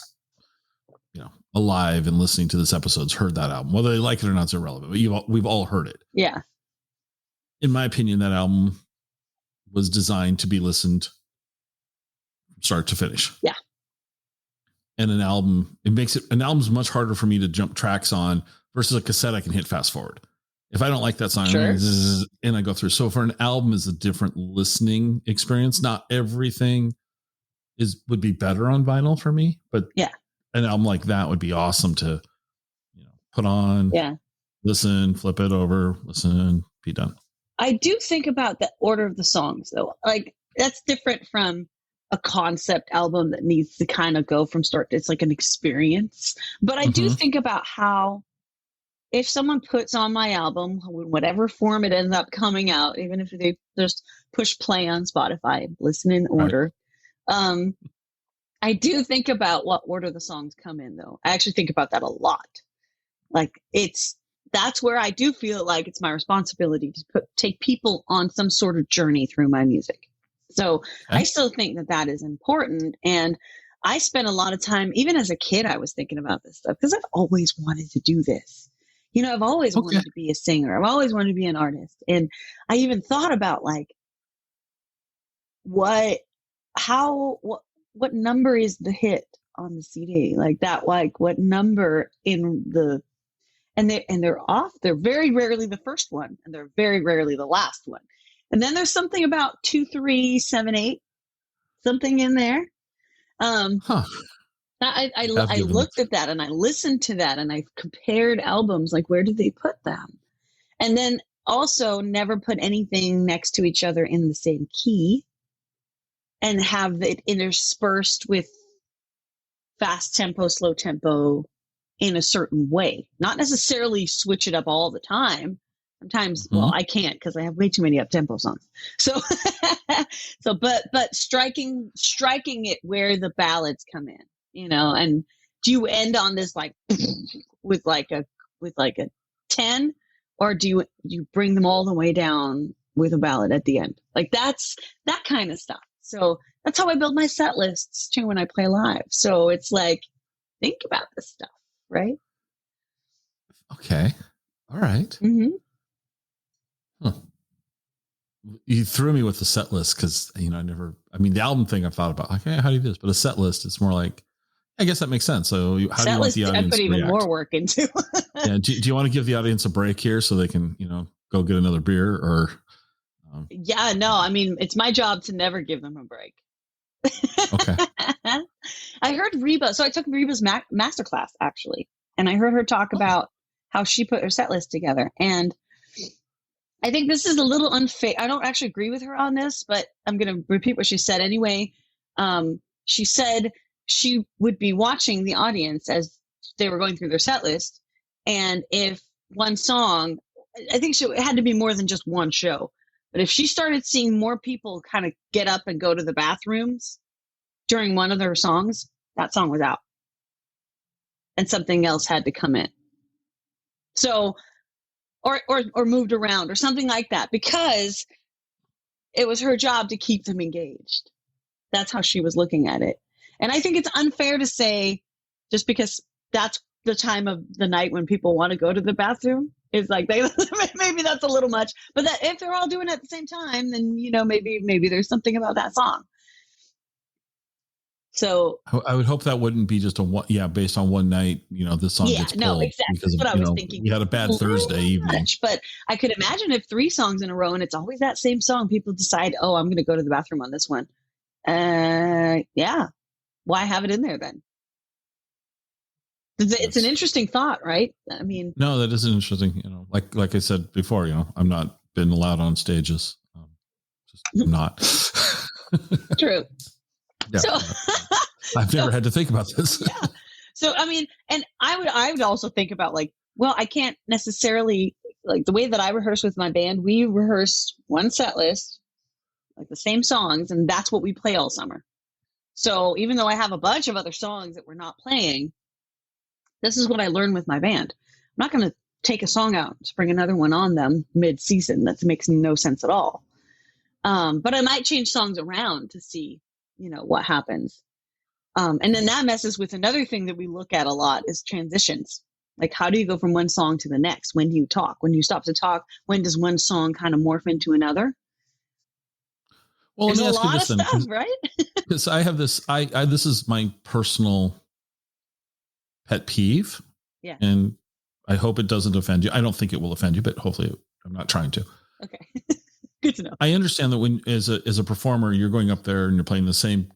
alive and listening to this episode's heard that album. Whether they like it or not is irrelevant, but we've all heard it. Yeah. In my opinion, that album was designed to be listened from start to finish. Yeah. And an album's much harder for me to jump tracks on versus a cassette I can hit fast forward. if I don't like that song, Sure. and I go through. So for an album is a different listening experience. Not everything would be better on vinyl for me, but yeah, an album like that would be awesome to, put on, listen, flip it over, listen, be done. I do think about the order of the songs though. Like that's different from a concept album that needs to kind of go from start. It's like an experience, but I do think about how, if someone puts on my album, whatever form it ends up coming out, even if they just push play on Spotify, listen in order. Right. I do think about what order the songs come in though. I actually think about that a lot. Like that's where I do feel like it's my responsibility to take people on some sort of journey through my music. So I still think that is important. And I spent a lot of time, even as a kid, I was thinking about this stuff because I've always wanted to do this. I've always wanted to be a singer. I've always wanted to be an artist. And I even thought about like, what number is the hit on the CD? Like that, like what number in the, and they're off. They're very rarely the first one and they're very rarely the last one. And then there's something about 2, 3, 7, 8, something in there. I looked at that and I listened to that and I compared albums, like where did they put them? And then also never put anything next to each other in the same key and have it interspersed with fast tempo, slow tempo in a certain way. Not necessarily switch it up all the time. Sometimes, well, I can't because I have way too many up-tempo songs. So, but striking it where the ballads come in, and do you end on this like with like a 10, or do you bring them all the way down with a ballad at the end? Like that's that kind of stuff. So that's how I build my set lists too when I play live. So it's like, think about this stuff, right? Okay. All right. Mm-hmm. Huh. You threw me with the set list because, the album thing I've thought about, like, hey, how do you do this? But a set list, it's more like, I guess that makes sense. So how do you want the audience I put even react? more work into. Yeah. Do you want to give the audience a break here so they can, go get another beer or? Yeah, no, it's my job to never give them a break. Okay. I heard Reba. So I took Reba's masterclass actually, and I heard her talk about how she put her set list together. And I think this is a little unfair. I don't actually agree with her on this, but I'm going to repeat what she said anyway. She said she would be watching the audience as they were going through their set list. And if one song, I think it had to be more than just one show. But if she started seeing more people kind of get up and go to the bathrooms during one of their songs, that song was out. And something else had to come in. So, or moved around or something like that, because it was her job to keep them engaged. That's how she was looking at it. And I think it's unfair to say just because that's the time of the night when people want to go to the bathroom, is like maybe that's a little much, but that if they're all doing it at the same time, then maybe there's something about that song. So I would hope that wouldn't be just based on one night, this song gets pulled. No, exactly. Because that's what I was thinking. We had a bad Thursday evening. But I could imagine if 3 songs in a row and it's always that same song, people decide, oh, I'm going to go to the bathroom on this one. Yeah. Why have it in there then? It's an interesting thought, right? No, that is interesting. Like I said before, I'm not been allowed on stages. I'm not. True. Yeah, so I've never had to think about this. Yeah. So, and I would also think about like, well, I can't necessarily, like the way that I rehearse with my band, we rehearse one set list, like the same songs, and that's what we play all summer. So even though I have a bunch of other songs that we're not playing, this is what I learned with my band. I'm not going to take a song out and spring another one on them mid-season. That makes no sense at all. But I might change songs around to see, what happens. And then that messes with another thing that we look at a lot is transitions. Like, how do you go from one song to the next? When do you talk? When do you stop to talk? When does one song kind of morph into another? Well, there's a lot of stuff, right? Because I have this, this is my personal pet peeve. Yeah. And I hope it doesn't offend you. I don't think it will offend you, but hopefully I'm not trying to. Okay. Good to know. I understand that when as a performer, you're going up there and you're playing the same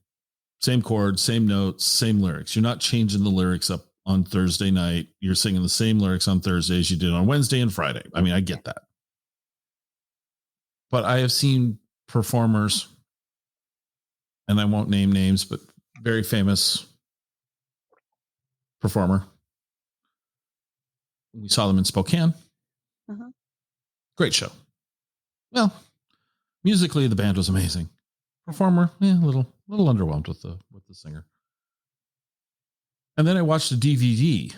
chords, same notes, same lyrics. You're not changing the lyrics up on Thursday night. You're singing the same lyrics on Thursday as you did on Wednesday and Friday. I mean, I get that. But I have seen performers, and I won't name names, but very famous performer. We saw them in Spokane. Uh-huh. Great show. Well, musically, the band was amazing. Performer, a little underwhelmed with the singer. And then I watched a DVD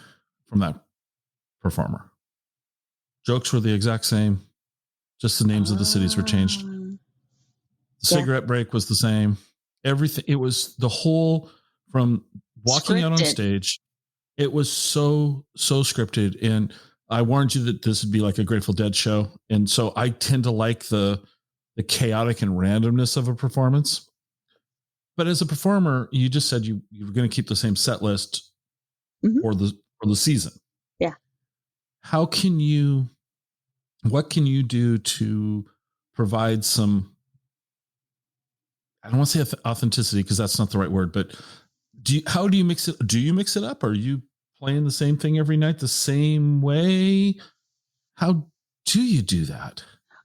from that performer. Jokes were the exact same, just the names of the cities were changed. The cigarette break was the same. Everything. It was the whole from walking out on stage. It was so scripted, and I warned you that this would be like a Grateful Dead show, and so I tend to like the chaotic and randomness of a performance. But as a performer, you just said you were going to keep the same set list for the season. Yeah. What can you do to provide some, I don't want to say authenticity because that's not the right word, but how do you mix it? Do you mix it up? Are you playing the same thing every night the same way? How do you do that?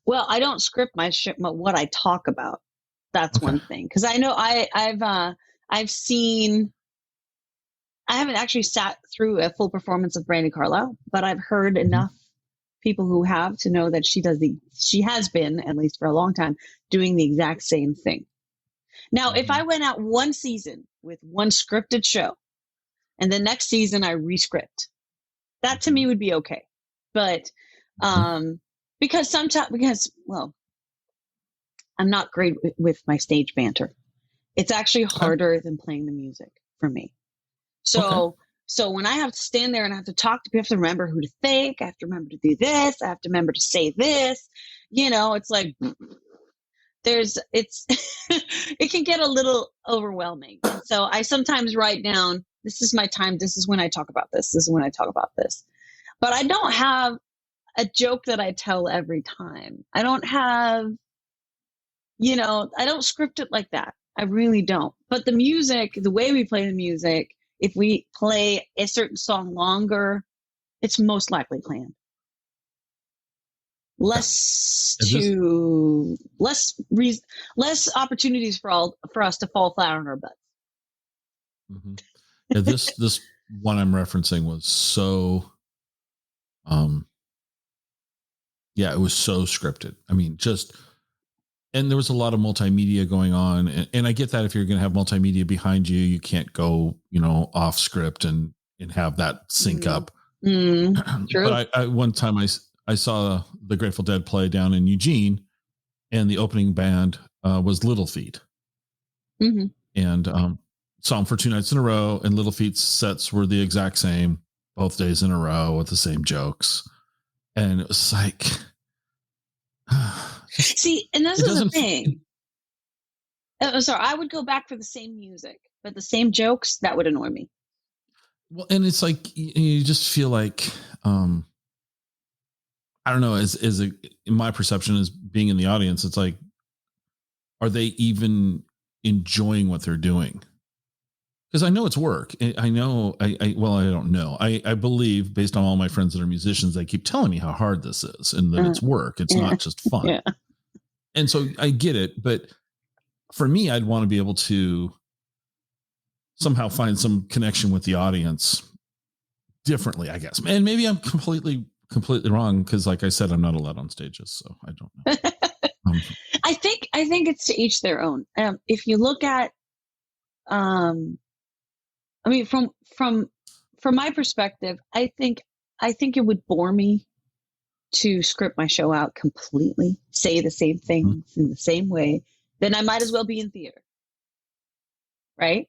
Well, I don't script what I talk about. That's one thing. Because I know I've seen, I haven't actually sat through a full performance of Brandi Carlile, but I've heard enough people who have to know that she has been, at least for a long time, doing the exact same thing. Now, if I went out one season with one scripted show and the next season I rescript, that to me would be okay. But because I'm not great with my stage banter. It's actually harder than playing the music for me. So when I have to stand there and I have to talk to people, I have to remember who to thank. I have to remember to do this. I have to remember to say this. It's like it can get a little overwhelming. And so I sometimes write down, this is my time. This is when I talk about this. This is when I talk about this. But I don't have a joke that I tell every time. I don't have, I don't script it like that. I really don't. But the music, the way we play the music, if we play a certain song longer, it's most likely planned. Less opportunities for us to fall flat on our butts. Mm-hmm. Yeah, this one I'm referencing was so, it was so scripted. I mean, and there was a lot of multimedia going on, and I get that if you're going to have multimedia behind you, you can't go, off script and have that sync up. True. But I one time I saw the Grateful Dead play down in Eugene, and the opening band was Little Feat. Mm-hmm. And saw them for 2 nights in a row, and Little Feat's sets were the exact same both days in a row with the same jokes. And it was like, see, and this is the thing. Sorry, I would go back for the same music, but the same jokes, that would annoy me. Well, and it's like, you just feel like, I don't know, in my perception as being in the audience, it's like, are they even enjoying what they're doing? Because I know it's work. I know, I don't know. I believe, based on all my friends that are musicians, they keep telling me how hard this is and that it's work. It's not just fun. Yeah. And so I get it. But for me, I'd want to be able to somehow find some connection with the audience differently, I guess. And maybe I'm completely wrong, because like I said, I'm not allowed on stages, so I don't know. I think it's to each their own. If you look at, I mean, from my perspective, I think it would bore me to script my show out completely, say the same things in the same way. Then I might as well be in theater, right?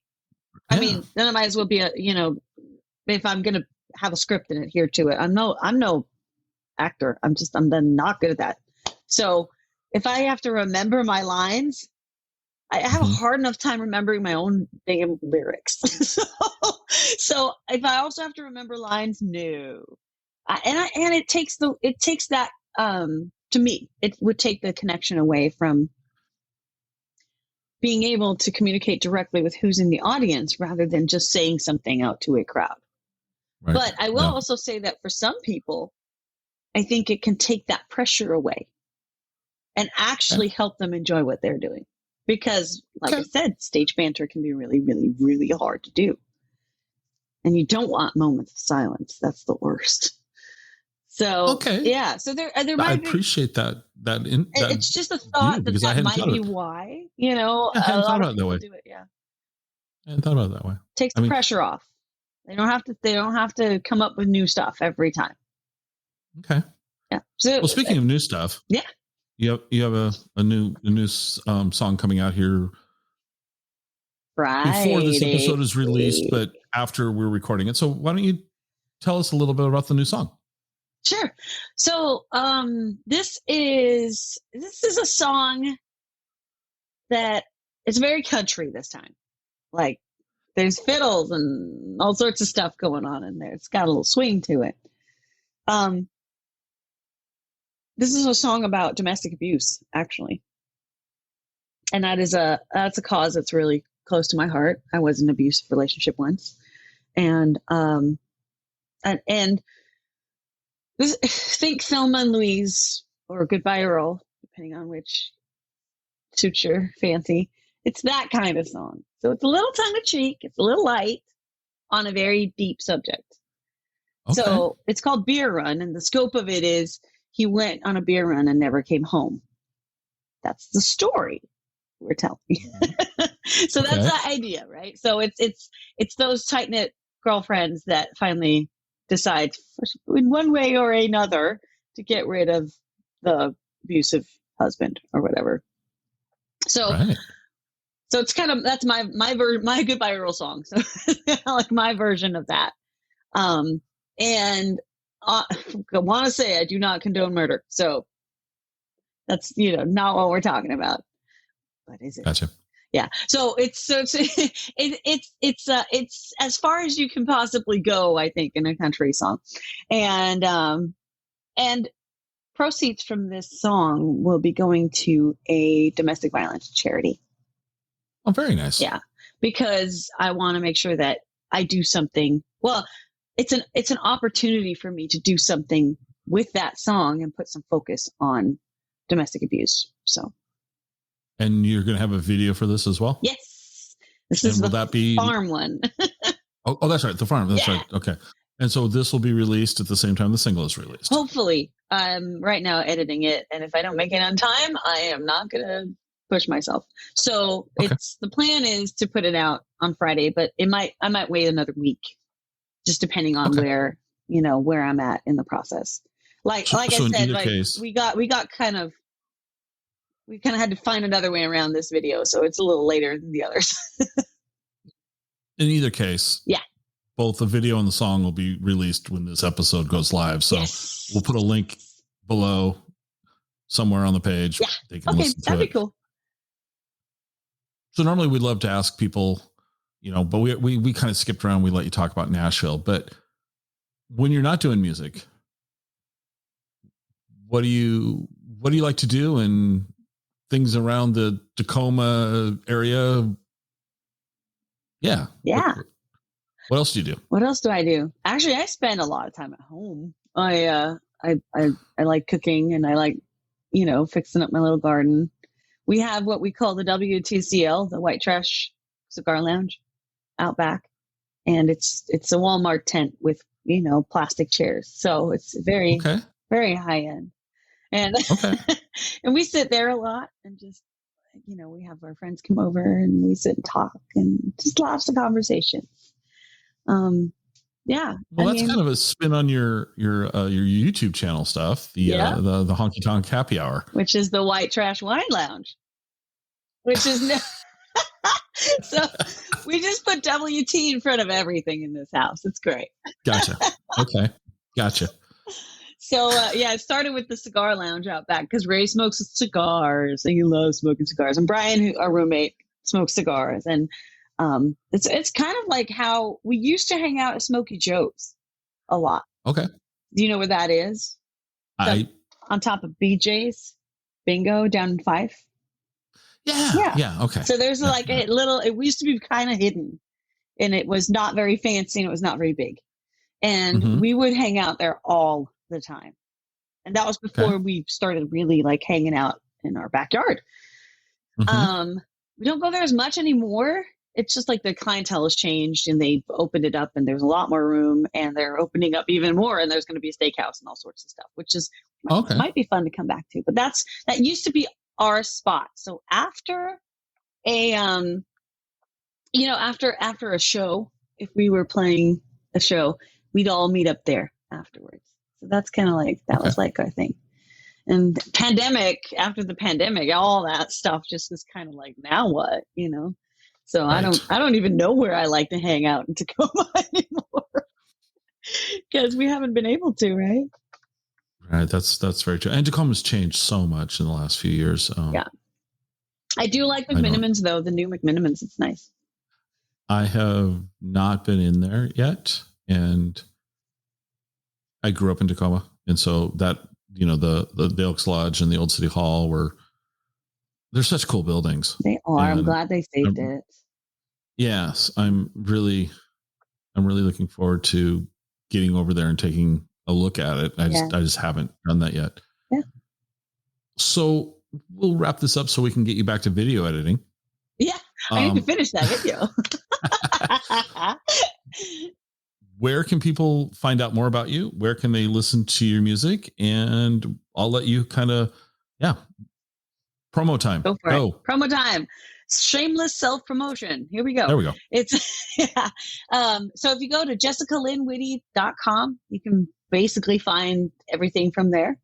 Yeah. I mean, then I might as well be if I'm going to have a script and adhere to it. I'm no actor. I'm then not good at that. So if I have to remember my lines, I have a hard enough time remembering my own damn lyrics. So if I also have to remember lines, no. And it takes that, to me, it would take the connection away from being able to communicate directly with who's in the audience rather than just saying something out to a crowd. Right. But I will also say that for some people, I think it can take that pressure away and actually help them enjoy what they're doing. Because, like I said, stage banter can be really, really, really hard to do. And you don't want moments of silence. That's the worst. So, yeah. So there might I appreciate that. It's just a thought that might be why, you know, I hadn't thought about it that way. Do it. Yeah. I hadn't thought about it that way. Takes the pressure off. They don't have to come up with new stuff every time. Okay. Yeah. So, well, speaking of new stuff. Yeah. You have a new song coming out here Friday before this episode is released, but after we're recording it. So why don't you tell us a little bit about the new song? Sure. So this is a song that is very country this time. Like there's fiddles and all sorts of stuff going on in there. It's got a little swing to it. This is a song about domestic abuse, actually. And that's a cause that's really close to my heart. I was in an abusive relationship once. And this, think Thelma and Louise or Goodbye Earl, depending on which suits your fancy. It's that kind of song. So it's a little tongue-in-cheek. It's a little light on a very deep subject. Okay. So it's called Beer Run. And the scope of it is he went on a beer run and never came home. That's the story we're telling. So that's the idea, right? So it's those tight-knit girlfriends that finally decide in one way or another to get rid of the abusive husband or whatever. So so it's kind of, that's my Goodbye Earl song. So like my version of that. And I want to say I do not condone murder. So that's, not what we're talking about. But is it? Gotcha. Yeah. So it's as far as you can possibly go, I think, in a country song. And proceeds from this song will be going to a domestic violence charity. Oh, very nice. Yeah. Because I want to make sure that I do something. Well, it's an opportunity for me to do something with that song and put some focus on domestic abuse. So. And you're going to have a video for this as well? Yes. This is the farm one. oh, that's right. The farm. That's right. Okay. And so this will be released at the same time the single is released. Hopefully. I'm right now editing it. And if I don't make it on time, I am not going to push myself. So the plan is to put it out on Friday, but I might wait another week, just depending on where I'm at in the process. Like I said, like we kind of had to find another way around this video. So it's a little later than the others. In either case. Yeah. Both the video and the song will be released when this episode goes live. So we'll put a link below somewhere on the page. Yeah. They can listen to that'd be cool. So normally we'd love to ask people, but we kind of skipped around. We let you talk about Nashville, but when you're not doing music, what do you like to do and things around the Tacoma area? Yeah. Yeah. What else do you do? What else do I do? Actually, I spend a lot of time at home. I like cooking and I like, fixing up my little garden. We have what we call the WTCL, the White Trash Cigar Lounge out back. And it's a Walmart tent with, plastic chairs. So it's very, very high end. And, and we sit there a lot and just, we have our friends come over and we sit and talk and just lots of conversations. Yeah. Well, that's kind of a spin on your YouTube channel stuff. The Honky Tonk Happy Hour, which is the White Trash Wine Lounge, which is so we just put WT in front of everything in this house. It's great. Gotcha. Okay. Gotcha. So it started with the cigar lounge out back because Ray smokes cigars and he loves smoking cigars, and Brian, our roommate, smokes cigars, and it's kind of like how we used to hang out at Smokey Joe's a lot. Okay. Do you know where that is? On top of BJ's Bingo down in Fife. Yeah. Okay. So there's like a little, it used to be kind of hidden, and it was not very fancy, and it was not very big. And we would hang out there all the time. And that was before we started really like hanging out in our backyard. We don't go there as much anymore. It's just like the clientele has changed, and they've opened it up, and there's a lot more room, and they're opening up even more, and there's going to be a steakhouse and all sorts of stuff, which is might be fun to come back to. But that used to be our spot. So after a after a show, if we were playing a show, we'd all meet up there afterwards. So that's kind of like was like our thing. And after the pandemic, all that stuff just was kind of like, now what, So right. I don't even know where I like to hang out in Tacoma anymore, because we haven't been able to, right? Right. That's very true. And Tacoma's changed so much in the last few years. Yeah. I do like McMinimans though. The new McMinimans, it's nice. I have not been in there yet. And I grew up in Tacoma. And so that, the Elks Lodge and the Old City Hall they're such cool buildings. They are. I'm glad they saved it. Yes. I'm really looking forward to getting over there and taking a look at it. I just haven't done that yet. Yeah. So we'll wrap this up so we can get you back to video editing. Yeah. I need to finish that video. Where can people find out more about you? Where can they listen to your music? And I'll let you promo time. Go for it. Promo time. Shameless self-promotion. Here we go. There we go. So if you go to jessicalynwitty.com, you can basically find everything from there.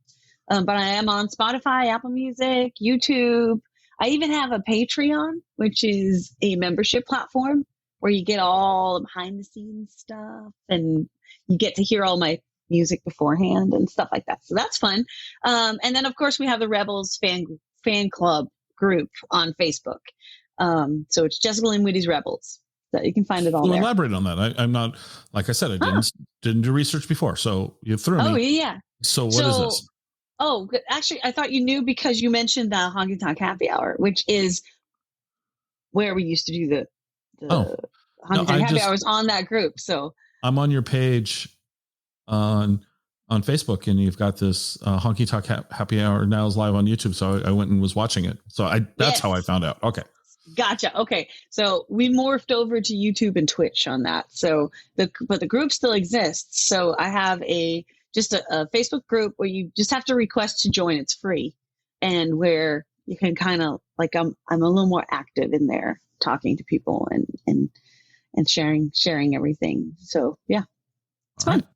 But I am on Spotify, Apple Music, YouTube. I even have a Patreon, which is a membership platform where you get all the behind the scenes stuff, and you get to hear all my music beforehand and stuff like that. So that's fun. And then of course we have the Rebels fan club group on Facebook. So it's Jessica Lynne Witty's Rebels. So you can find it all there. Elaborate on that. I'm not, like I said, I didn't do research before. So you threw me. Oh yeah. So what is this? Oh, actually, I thought you knew because you mentioned the Honky Tonk Happy Hour, which is where we used to do the Honky Tonk Happy Hours on that group. So I'm on your page on Facebook, and you've got this Honky Tonk Happy Hour now is live on YouTube. So I went and was watching it. So that's how I found out. Okay. Gotcha. Okay. So we morphed over to YouTube and Twitch on that. So but the group still exists. So I have just a Facebook group where you just have to request to join. It's free, and where you can kind of like, I'm a little more active in there, talking to people and sharing everything. So yeah, it's fun. Right.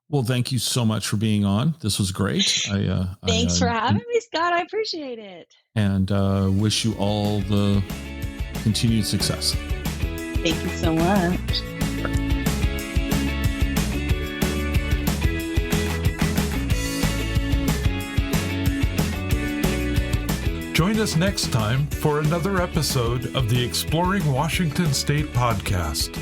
Well, thank you so much for being on. This was great. Thanks for having me, Scott. I appreciate it. And wish you all the continued success. Thank you so much. Join us next time for another episode of the Exploring Washington State podcast.